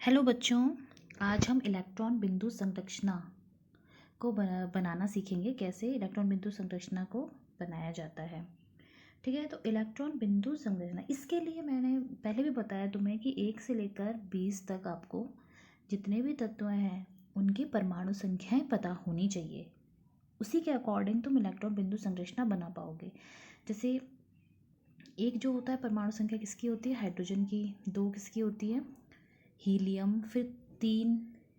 Hello बच्चों, आज हम इलेक्ट्रॉन बिंदु संरचना को बनाना सीखेंगे। कैसे इलेक्ट्रॉन बिंदु संरचना को बनाया जाता है। ठीक है, तो इलेक्ट्रॉन बिंदु संरचना, इसके लिए मैंने पहले भी बताया तुम्हें कि 1 से लेकर 20 तक आपको जितने भी तत्व हैं उनकी परमाणु संख्याएं पता होनी चाहिए। उसी के अकॉर्डिंग तुम इलेक्ट्रॉन बिंदु संरचना बना पाओगे। जैसे एक जो होता है परमाणु संख्या किसकी होती है, हाइड्रोजन की। 2 किसकी होती है, हीलियम। फिर 3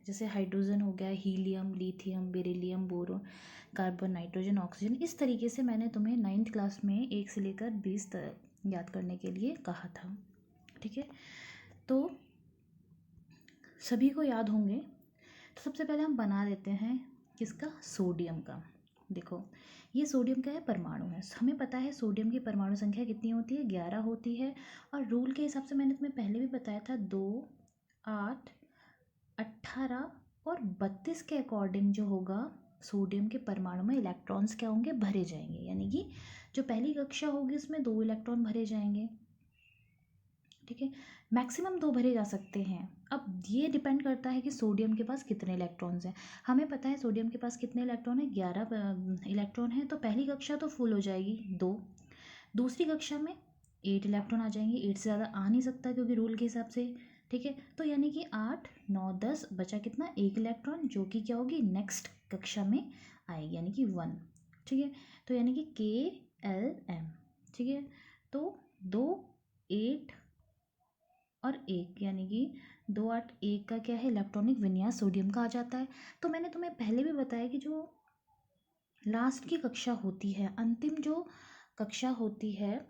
जैसे हाइड्रोजन हो गया, helium, lithium, beryllium, boron, carbon, nitrogen, oxygen. इस तरीके से मैंने तुम्हें 9th क्लास में 1 से लेकर 20 तक याद करने के लिए कहा था। ठीक है, तो सभी को याद होंगे। तो सबसे पहले हम बना देते हैं किसका, सोडियम का। देखो, ये सोडियम का है, परमाणु है। हमें पता है सोडियम की परमाणु संख्या कितनी होती है, 11 होती है। और रूल के हिसाब से मैंने तुम्हें पहले भी बताया था, 2, 8, 18 और 32 के अकॉर्डिंग जो होगा सोडियम के परमाणु में इलेक्ट्रॉन्स क्या होंगे, भरे जाएंगे। यानी कि जो पहली कक्षा होगी उसमें 2 इलेक्ट्रॉन भरे जाएंगे। ठीक है, मैक्सिमम 2 भरे जा सकते हैं। अब ये डिपेंड करता है कि सोडियम के पास कितने इलेक्ट्रॉन्स हैं। हमें पता है सोडियम के पास कितने इलेक्ट्रॉन है, 11 इलेक्ट्रॉन है। तो पहली कक्षा तो फुल हो जाएगी, 2। दूसरी कक्षा में 8 इलेक्ट्रॉन आ जाएंगे। 8 से ज़्यादा आ नहीं सकता क्योंकि रूल के हिसाब से। ठीक है, तो यानी कि 8, 9, 10 बचा कितना, 1 इलेक्ट्रॉन, जो कि क्या होगी, नेक्स्ट कक्षा में आएगी, यानी कि 1। ठीक है, तो यानी कि KLM। ठीक है, तो 2, 8 और 1, यानी कि 2, 8, 1 का क्या है, इलेक्ट्रॉनिक विन्यास सोडियम का आ जाता है। तो मैंने तुम्हें पहले भी बताया कि जो लास्ट की कक्षा होती है, अंतिम जो कक्षा होती है,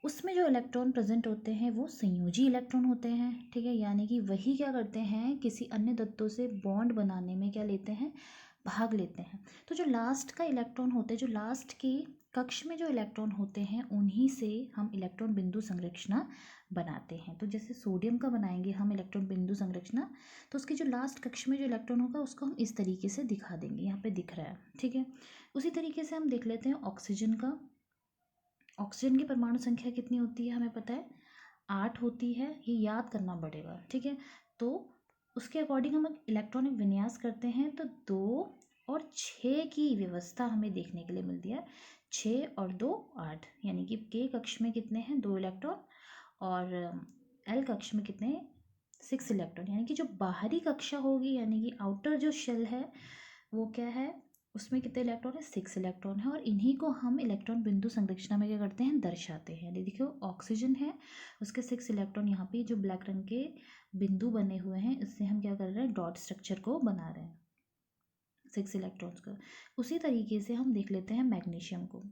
उसमें जो इलेक्ट्रॉन प्रेजेंट होते हैं वो संयोजी इलेक्ट्रॉन होते हैं। ठीक है, यानी कि वही क्या करते हैं, किसी अन्य तत्वों से बॉन्ड बनाने में क्या लेते हैं, भाग लेते हैं। तो जो लास्ट का इलेक्ट्रॉन होते हैं, जो लास्ट की कक्ष में जो इलेक्ट्रॉन होते हैं, उन्हीं से हम इलेक्ट्रॉन बिंदु संरचना बनाते हैं। तो जैसे सोडियम का बनाएंगे हम इलेक्ट्रॉन बिंदु संरचना, तो उसकी जो लास्ट कक्ष में जो इलेक्ट्रॉन होगा उसको हम इस तरीके से दिखा देंगे, यहाँ पे दिख रहा है। ठीक है, उसी तरीके से हम देख लेते हैं ऑक्सीजन का। ऑक्सीजन की परमाणु संख्या कितनी होती है, हमें पता है 8 होती है। ये याद करना पड़ेगा। ठीक है, तो उसके अकॉर्डिंग हम इलेक्ट्रॉनिक विन्यास करते हैं तो 2 और 6 की व्यवस्था हमें देखने के लिए मिलती है। 6 और 2, 8, यानी कि K कक्ष में कितने हैं, 2 इलेक्ट्रॉन। और L कक्ष में कितने हैं, 6 इलेक्ट्रॉन। यानी कि जो बाहरी कक्षा होगी, यानी कि आउटर जो शेल है, वो क्या है, उसमें कितने इलेक्ट्रॉन है, 6 इलेक्ट्रॉन है। और इन्हीं को हम इलेक्ट्रॉन बिंदु संरचना में क्या करते हैं, दर्शाते हैं। देखिए ऑक्सीजन है, उसके 6 इलेक्ट्रॉन, यहाँ पे जो ब्लैक रंग के बिंदु बने हुए हैं, इससे हम क्या कर रहे हैं, डॉट स्ट्रक्चर को बना रहे हैं 6 इलेक्ट्रॉन्स का। उसी तरीके से हम देख लेते हैं मैग्नीशियम को।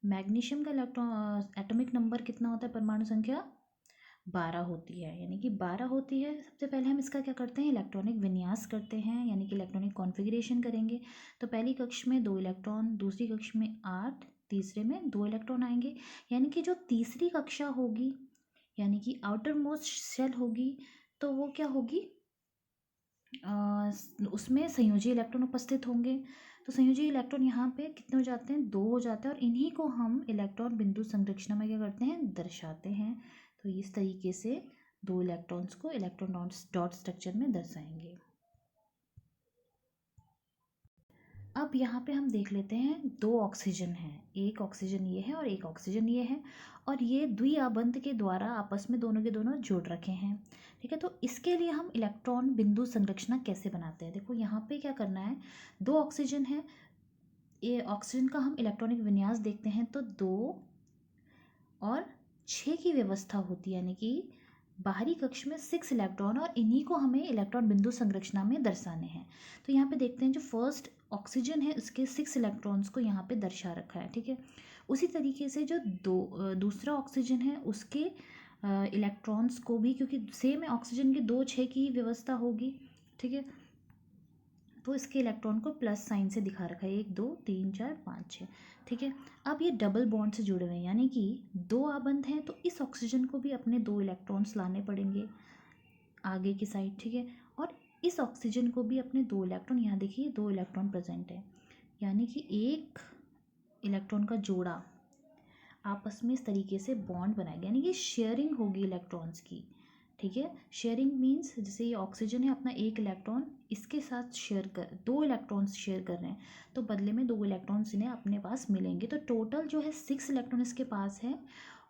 मैग्नीशियम का इलेक्ट्रॉन एटॉमिक नंबर कितना होता है, परमाणु संख्या 12 होती है। यानी कि 12 होती है। सबसे पहले हम इसका क्या करते हैं, इलेक्ट्रॉनिक विन्यास करते हैं, यानी कि इलेक्ट्रॉनिक कॉन्फ़िगरेशन करेंगे। तो पहली कक्ष में 2 इलेक्ट्रॉन, दूसरी कक्ष में 8, तीसरे में 2 इलेक्ट्रॉन आएंगे। यानी कि जो तीसरी कक्षा होगी, यानी कि आउटर मोस्ट शेल होगी, तो वो क्या होगी, उसमें संयोजी इलेक्ट्रॉन उपस्थित होंगे। तो संयोजी इलेक्ट्रॉन यहाँ पे कितने हो जाते हैं, 2 हो जाते हैं। और इन्हीं को हम इलेक्ट्रॉन बिंदु संरचना में क्या करते हैं, दर्शाते हैं। तो इस तरीके से 2 इलेक्ट्रॉन्स को इलेक्ट्रॉन डॉट स्ट्रक्चर में दर्शाएंगे। अब यहाँ पे हम देख लेते हैं 2 ऑक्सीजन हैं, एक ऑक्सीजन ये है और एक ऑक्सीजन ये है। और ये द्विआबंध के द्वारा आपस में दोनों के दोनों जुड़ रखे हैं। ठीक है, तो इसके लिए हम इलेक्ट्रॉन बिंदु संरचना कैसे बनाते हैं। देखो यहाँ पे क्या करना है, 2 ऑक्सीजन है, ये ऑक्सीजन का हम इलेक्ट्रॉनिक विन्यास देखते हैं तो 2 और 6 की व्यवस्था होती है। यानी कि बाहरी कक्ष में 6 इलेक्ट्रॉन, और इन्हीं को हमें इलेक्ट्रॉन बिंदु संरचना में दर्शाने हैं। तो यहाँ पे देखते हैं जो फर्स्ट ऑक्सीजन है उसके 6 इलेक्ट्रॉन्स को यहाँ पे दर्शा रखा है। ठीक है, उसी तरीके से जो दूसरा ऑक्सीजन है उसके इलेक्ट्रॉन्स को भी, क्योंकि सेम है ऑक्सीजन के 2, 6 की व्यवस्था होगी। ठीक है, तो इसके इलेक्ट्रॉन को प्लस साइन से दिखा रखा है, 1, 2, 3, 4, 5, 6। ठीक है, अब ये डबल बॉन्ड से जुड़े हुए हैं, यानी कि 2 आबंध हैं, तो इस ऑक्सीजन को भी अपने 2 इलेक्ट्रॉन्स लाने पड़ेंगे आगे की साइड। ठीक है, और इस ऑक्सीजन को भी अपने 2 इलेक्ट्रॉन, यहाँ देखिए 2 इलेक्ट्रॉन प्रेजेंट है, यानी कि एक इलेक्ट्रॉन का जोड़ा आपस में इस तरीके से बॉन्ड बनाएगा, यानी कि शेयरिंग होगी इलेक्ट्रॉन्स की। ठीक है। शेयरिंग मीन्स जैसे ये ऑक्सीजन है, अपना एक इलेक्ट्रॉन इसके साथ शेयर कर, 2 इलेक्ट्रॉन्स शेयर कर रहे हैं, तो बदले में 2 इलेक्ट्रॉन्स इन्हें अपने पास मिलेंगे। तो टोटल जो है 6 इलेक्ट्रॉन इसके पास है,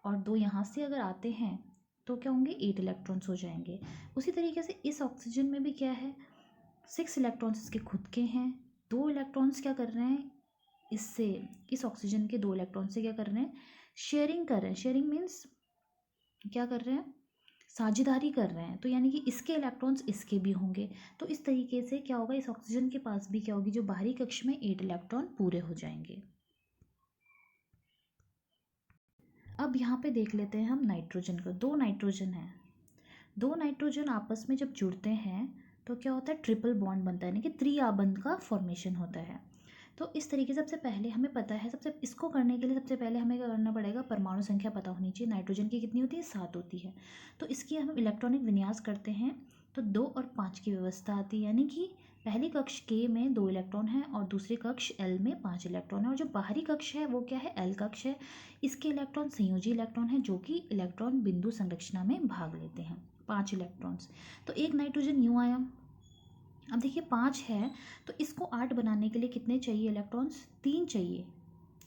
और 2 यहाँ से अगर आते हैं तो क्या होंगे, 8 इलेक्ट्रॉन्स हो जाएंगे। उसी तरीके से इस ऑक्सीजन में भी क्या है, 6 इलेक्ट्रॉन्स इसके खुद के हैं, 2 इलेक्ट्रॉन्स क्या कर रहे हैं इससे, इस ऑक्सीजन के 2 इलेक्ट्रॉन से क्या कर रहे हैं, शेयरिंग कर रहे हैं। शेयरिंग मीन्स क्या कर रहे हैं, साझेदारी कर रहे हैं। तो यानी कि इसके इलेक्ट्रॉन्स इसके भी होंगे। तो इस तरीके से क्या होगा, इस ऑक्सीजन के पास भी क्या होगी, जो बाहरी कक्ष में 8 इलेक्ट्रॉन पूरे हो जाएंगे। अब यहाँ पे देख लेते हैं हम नाइट्रोजन को। 2 नाइट्रोजन है, 2 नाइट्रोजन आपस में जब जुड़ते हैं तो क्या होता है, ट्रिपल बॉन्ड बनता है, यानी कि त्रिआबंध का फॉर्मेशन होता है। तो इस तरीके से सबसे पहले हमें पता है, सबसे इसको करने के लिए सबसे पहले हमें क्या करना पड़ेगा, परमाणु संख्या पता होनी चाहिए। नाइट्रोजन की कितनी होती है, 7 होती है। तो इसकी हम इलेक्ट्रॉनिक विन्यास करते हैं तो 2 और 5 की व्यवस्था आती है, यानी कि पहली कक्ष के में 2 इलेक्ट्रॉन है और दूसरी कक्ष एल में 5 इलेक्ट्रॉन है, और जो बाहरी कक्ष है वो क्या है, एल कक्ष है। इसके इलेक्ट्रॉन संयोजी इलेक्ट्रॉन है, जो कि इलेक्ट्रॉन बिंदु संरचना में भाग लेते हैं, 5 इलेक्ट्रॉन्स। तो एक नाइट्रोजन यूँ आया। अब देखिए 5 है, तो इसको 8 बनाने के लिए कितने चाहिए इलेक्ट्रॉन्स, 3 चाहिए।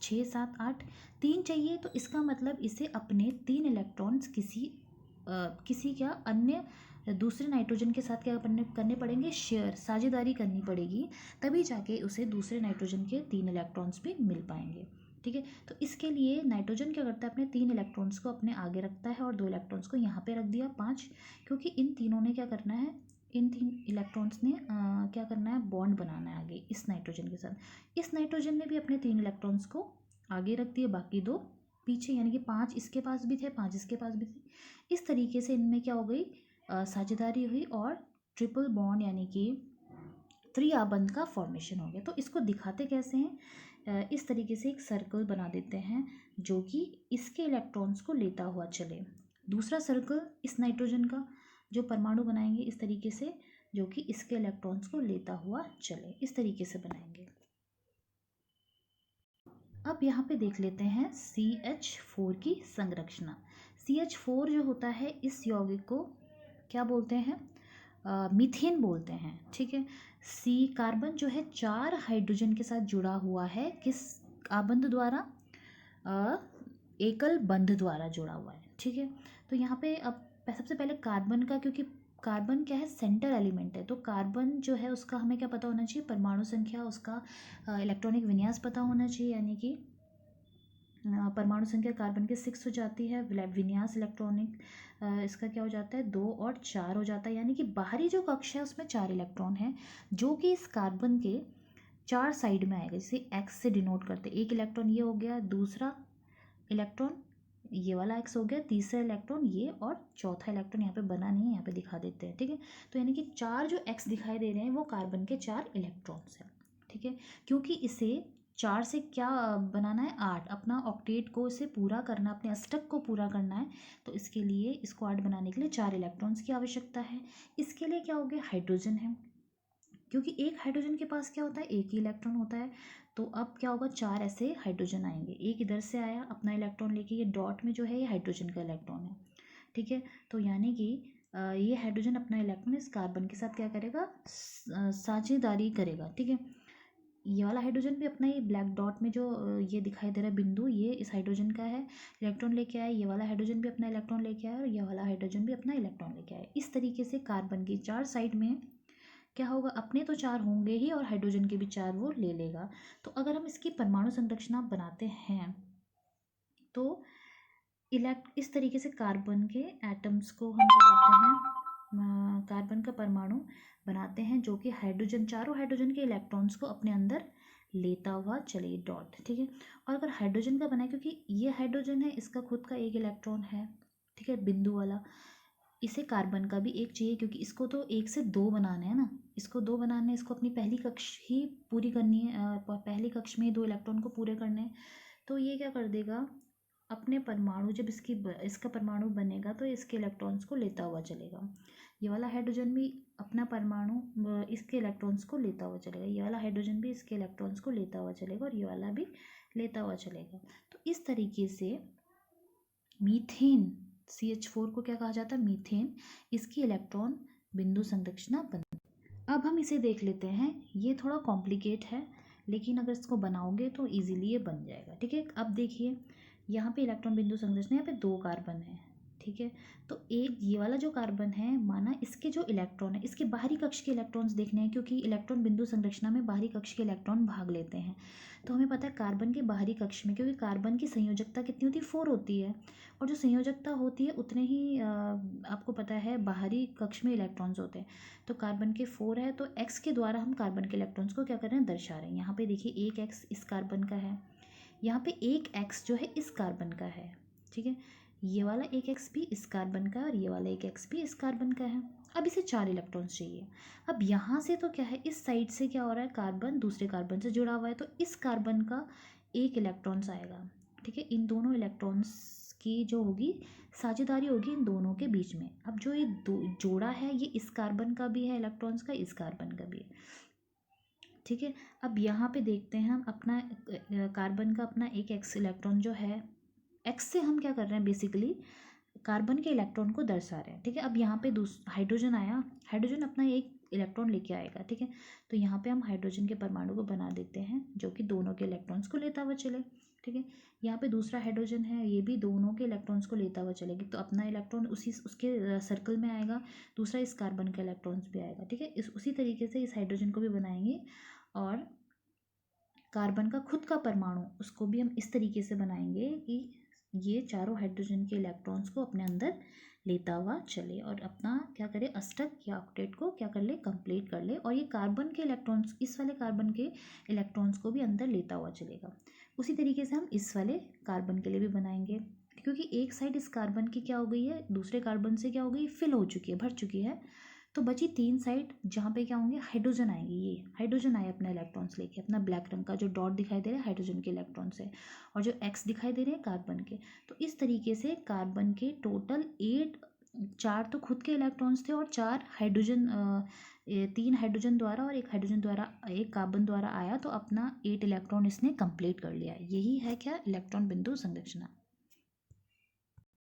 6 7 8, 3 चाहिए। तो इसका मतलब इसे अपने 3 इलेक्ट्रॉन्स किसी क्या अन्य दूसरे नाइट्रोजन के साथ क्या करने पड़ेंगे, शेयर, साझेदारी करनी पड़ेगी, तभी जाके उसे दूसरे नाइट्रोजन के 3 इलेक्ट्रॉन्स भी मिल पाएंगे। ठीक है। तो इसके लिए नाइट्रोजन क्या करता है, अपने 3 इलेक्ट्रॉन्स को अपने आगे रखता है और 2 इलेक्ट्रॉन्स को यहाँ पे रख दिया 5, क्योंकि इन तीनों ने क्या करना है, इन 3 इलेक्ट्रॉन्स ने क्या करना है, बॉन्ड बनाना है आगे इस नाइट्रोजन के साथ। इस नाइट्रोजन ने भी अपने 3 इलेक्ट्रॉन्स को आगे रख दिए, बाकी 2 पीछे, यानी कि 5 इसके पास भी थे, 5 इसके पास भी थे। इस तरीके से इनमें क्या हो गई, साझेदारी हुई और ट्रिपल बॉन्ड यानी कि त्रिआबंध का फॉर्मेशन हो गया। तो इसको दिखाते कैसे हैं, इस तरीके से एक सर्कल बना देते हैं जो कि इसके इलेक्ट्रॉन्स को लेता हुआ चले। दूसरा सर्कल इस नाइट्रोजन का जो परमाणु बनाएंगे इस तरीके से, जो कि इसके इलेक्ट्रॉन्स को लेता हुआ चले, इस तरीके से बनाएंगे। अब यहाँ पे देख लेते हैं CH4 की संरचना। CH4 जो होता है, इस यौगिक को क्या बोलते हैं, मीथेन बोलते हैं। ठीक है। सी कार्बन जो है 4 हाइड्रोजन के साथ जुड़ा हुआ है, किस आबंध द्वारा, एकल बंध द्वारा जुड़ा हुआ है। ठीक है। तो यहाँ पे अब सबसे पहले कार्बन का, क्योंकि कार्बन क्या है, सेंटर एलिमेंट है, तो कार्बन जो है उसका हमें क्या पता होना चाहिए, परमाणु संख्या, उसका इलेक्ट्रॉनिक विन्यास पता होना चाहिए, यानी कि परमाणु संख्या कार्बन की 6 हो जाती है, विन्यास इलेक्ट्रॉनिक इसका क्या हो जाता है, 2 और 4 हो जाता है, यानी कि बाहरी जो कक्ष है उसमें 4 इलेक्ट्रॉन है, जो कि इस कार्बन के 4 साइड में आएगा, जिसे एक्स से डिनोट करते हैं। एक इलेक्ट्रॉन ये हो गया, दूसरा इलेक्ट्रॉन ये वाला एक्स हो गया, तीसरा इलेक्ट्रॉन ये, और चौथा इलेक्ट्रॉन यहाँ पे बना नहीं है, यहाँ पे दिखा देते हैं। ठीक है। तो यानी कि 4 जो एक्स दिखाई दे रहे हैं वो कार्बन के 4 इलेक्ट्रॉन्स हैं। ठीक है। क्योंकि इसे 4 से क्या बनाना है, 8, अपना ऑक्टेट को इसे पूरा करना, अपने अष्टक को पूरा करना है, तो इसके लिए इसको 8 बनाने के लिए 4 इलेक्ट्रॉन्स की आवश्यकता है। इसके लिए क्या हो गया, हाइड्रोजन है, क्योंकि एक हाइड्रोजन के पास क्या होता है, एक ही इलेक्ट्रॉन होता है। तो अब क्या होगा, 4 ऐसे हाइड्रोजन आएंगे, एक इधर से आया अपना इलेक्ट्रॉन लेके, ये डॉट में जो है ये हाइड्रोजन का इलेक्ट्रॉन है। ठीक है। तो यानी कि ये हाइड्रोजन अपना इलेक्ट्रॉन इस कार्बन के साथ क्या करेगा, साझेदारी करेगा। ठीक है। ये वाला हाइड्रोजन भी अपना, ये ब्लैक डॉट में जो ये दिखाई दे रहा है बिंदु, ये इस हाइड्रोजन का है, इलेक्ट्रॉन लेके आया। ये वाला हाइड्रोजन भी अपना इलेक्ट्रॉन लेके आया, और ये वाला हाइड्रोजन भी अपना इलेक्ट्रॉन लेके आया। इस तरीके से कार्बन की 4 साइड में क्या होगा, अपने तो 4 होंगे ही और हाइड्रोजन के भी 4 वो ले लेगा। तो अगर हम इसकी परमाणु संरचना बनाते हैं तो इस तरीके से कार्बन के एटम्स को हम क्या करते हैं, कार्बन का परमाणु बनाते हैं, जो कि हाइड्रोजन, चारों हाइड्रोजन के इलेक्ट्रॉन्स को अपने अंदर लेता हुआ चले, डॉट। ठीक है। और अगर हाइड्रोजन का बना है, क्योंकि ये हाइड्रोजन है, इसका खुद का एक इलेक्ट्रॉन है, ठीक है, बिंदु वाला, इसे कार्बन का भी एक चाहिए, क्योंकि इसको तो 1 से 2 बनाने हैं ना, इसको 2 बनाने हैं, इसको अपनी पहली कक्ष ही पूरी करनी है, पहली कक्ष में ही 2 इलेक्ट्रॉन को पूरे करने हैं। तो ये क्या कर देगा, अपने परमाणु, जब इसका परमाणु बनेगा तो इसके इलेक्ट्रॉन्स को लेता हुआ चलेगा। ये वाला हाइड्रोजन भी अपना परमाणु इसके इलेक्ट्रॉन्स को लेता हुआ चलेगा, ये वाला हाइड्रोजन भी इसके इलेक्ट्रॉन्स को लेता हुआ चलेगा, और ये वाला भी लेता हुआ चलेगा। तो इस तरीके से मीथेन CH4 को क्या कहा जाता है, मीथेन। इसकी इलेक्ट्रॉन बिंदु संरचना बन। अब हम इसे देख लेते हैं, ये थोड़ा कॉम्प्लिकेट है लेकिन अगर इसको बनाओगे तो इजीली ये बन जाएगा। ठीक है, अब देखिए यहाँ पे इलेक्ट्रॉन बिंदु संरचना, यहाँ पे 2 कार्बन है। ठीक है, तो एक ये वाला जो कार्बन है, माना इसके जो इलेक्ट्रॉन है, इसके बाहरी कक्ष के इलेक्ट्रॉन्स देखने हैं, क्योंकि इलेक्ट्रॉन बिंदु संरचना में बाहरी कक्ष के इलेक्ट्रॉन भाग लेते हैं। तो हमें पता है कार्बन के बाहरी कक्ष में, क्योंकि कार्बन की संयोजकता कितनी होती है, 4 होती है, और जो संयोजकता होती है उतने ही आपको पता है बाहरी कक्ष में इलेक्ट्रॉन्स होते हैं। तो कार्बन के 4 है, तो एक्स के द्वारा हम कार्बन के इलेक्ट्रॉन्स को क्या कर रहे हैं, दर्शा रहे हैं। यहाँ पे देखिए एक एक्स इस कार्बन का है, यहाँ पे एक एक्स जो है इस कार्बन का है। ठीक है, ये वाला एक एक्स भी इस कार्बन का है और ये वाला एक एक्स भी इस कार्बन का है। अब इसे 4 इलेक्ट्रॉन्स चाहिए। अब यहाँ से तो क्या है, इस साइड से क्या हो रहा है, कार्बन दूसरे कार्बन से जुड़ा हुआ है, तो इस कार्बन का एक इलेक्ट्रॉन्स आएगा। ठीक है, इन दोनों इलेक्ट्रॉन्स की जो होगी साझेदारी होगी इन दोनों के बीच में। अब जो ये दो जोड़ा है, ये इस कार्बन का भी है इलेक्ट्रॉन्स का, इस कार्बन का भी है। ठीक है, अब यहाँ पे देखते हैं हम अपना कार्बन का अपना एक एक्स इलेक्ट्रॉन जो है, एक्स से हम क्या कर रहे हैं, बेसिकली कार्बन के इलेक्ट्रॉन को दर्शा रहे हैं। ठीक है, अब यहाँ पे हाइड्रोजन आया, हाइड्रोजन अपना एक इलेक्ट्रॉन लेके आएगा। ठीक है, तो यहाँ पे हम हाइड्रोजन के परमाणु को बना देते हैं जो कि दोनों के इलेक्ट्रॉन्स को लेता हुआ चले। ठीक है, यहाँ पे दूसरा हाइड्रोजन है, ये भी दोनों के इलेक्ट्रॉन्स को लेता हुआ चलेगी, तो अपना इलेक्ट्रॉन उसके सर्कल में आएगा, दूसरा इस कार्बन का इलेक्ट्रॉन्स भी आएगा। ठीक है, उसी तरीके से इस हाइड्रोजन को भी बनाएंगे, और कार्बन का खुद का परमाणु उसको भी हम इस तरीके से बनाएंगे कि ये चारों हाइड्रोजन के इलेक्ट्रॉन्स को अपने अंदर लेता हुआ चले और अपना क्या करे, अष्टक या ऑक्टेट को क्या कर ले, कंप्लीट कर ले, और ये कार्बन के इलेक्ट्रॉन्स, इस वाले कार्बन के इलेक्ट्रॉन्स को भी अंदर लेता हुआ चलेगा। उसी तरीके से हम इस वाले कार्बन के लिए भी बनाएंगे, क्योंकि एक साइड इस कार्बन की क्या हो गई है, दूसरे कार्बन से क्या हो गई, फिल हो चुकी है, भर चुकी है। तो बची 3 साइड जहाँ पे क्या होंगे, हाइड्रोजन आएंगे। ये हाइड्रोजन आए अपना इलेक्ट्रॉन्स लेके, अपना ब्लैक रंग का जो डॉट दिखाई दे रहा है हाइड्रोजन के इलेक्ट्रॉन्स है, और जो एक्स दिखाई दे रहे हैं कार्बन के। तो इस तरीके से कार्बन के टोटल 4 तो खुद के इलेक्ट्रॉन्स थे और 4 हाइड्रोजन 3 हाइड्रोजन द्वारा और 1 हाइड्रोजन द्वारा, 1 कार्बन द्वारा आया, तो अपना 8 इलेक्ट्रॉन इसने कंप्लीट कर लिया। यही है क्या, इलेक्ट्रॉन बिंदु संरचना।